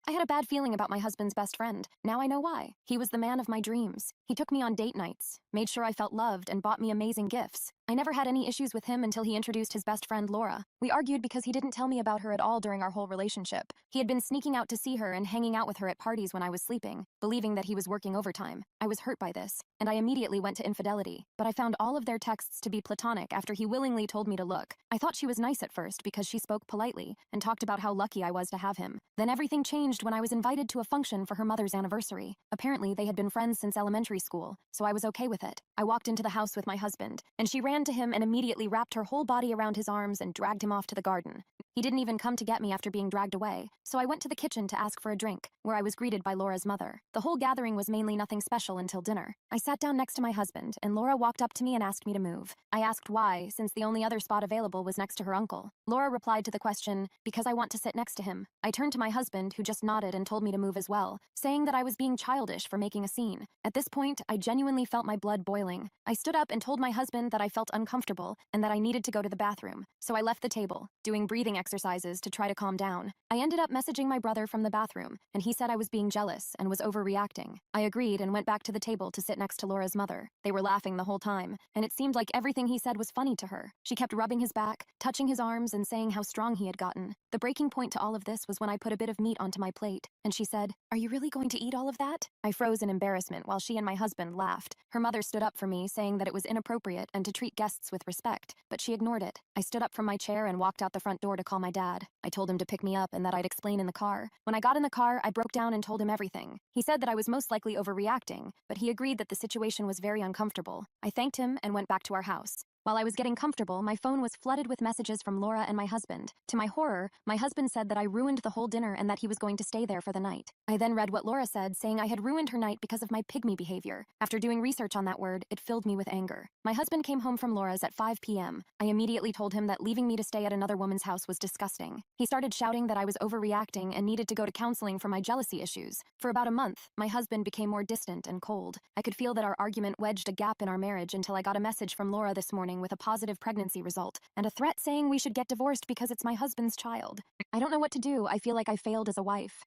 I had a bad feeling about my husband's best friend. Now I know why. He was the man of my dreams. He took me on date nights, made sure I felt loved, and bought me amazing gifts. I never had any issues with him until he introduced his best friend, Laura. We argued because he didn't tell me about her at all during our whole relationship. He had been sneaking out to see her and hanging out with her at parties when I was sleeping, believing that he was working overtime. I was hurt by this, and I immediately went to infidelity. But I found all of their texts to be platonic after he willingly told me to look. I thought she was nice at first because she spoke politely and talked about how lucky I was to have him. Then everything changed when I was invited to a function for her mother's anniversary. Apparently, they had been friends since elementary school, so I was okay with it. I walked into the house with my husband, and she ran to him and immediately wrapped her whole body around his arms and dragged him off to the garden. He didn't even come to get me after being dragged away, so I went to the kitchen to ask for a drink, where I was greeted by Laura's mother. The whole gathering was mainly nothing special until dinner. I sat down next to my husband, and Laura walked up to me and asked me to move. I asked why, since the only other spot available was next to her uncle. Laura replied to the question, "Because I want to sit next to him." I turned to my husband, who just nodded and told me to move as well, saying that I was being childish for making a scene. At this point, I genuinely felt my blood boiling. I stood up and told my husband that I felt uncomfortable and that I needed to go to the bathroom, so I left the table, doing breathing exercises to try to calm down. I ended up messaging my brother from the bathroom, and he said I was being jealous and was overreacting. I agreed and went back to the table to sit next to Laura's mother. They were laughing the whole time, and it seemed like everything he said was funny to her. She kept rubbing his back, touching his arms, and saying how strong he had gotten. The breaking point to all of this was when I put a bit of meat onto my plate, and she said, "Are you really going to eat all of that?" I froze in embarrassment while she and my husband laughed. Her mother stood up for me, saying that it was inappropriate and to treat guests with respect, but she ignored it. I stood up from my chair and walked out the front door to call my dad. I told him to pick me up and that I'd explain in the car. When I got in the car, I broke down and told him everything. He said that I was most likely overreacting, but he agreed that the situation was very uncomfortable. I thanked him and went back to our house. While I was getting comfortable, my phone was flooded with messages from Laura and my husband. To my horror, my husband said that I ruined the whole dinner and that he was going to stay there for the night. I then read what Laura said, saying I had ruined her night because of my pygmy behavior. After doing research on that word, it filled me with anger. My husband came home from Laura's at 5 p.m. I immediately told him that leaving me to stay at another woman's house was disgusting. He started shouting that I was overreacting and needed to go to counseling for my jealousy issues. For about a month, my husband became more distant and cold. I could feel that our argument wedged a gap in our marriage until I got a message from Laura this morning with a positive pregnancy result and a threat saying we should get divorced because it's my husband's child. I don't know what to do. I feel like I failed as a wife.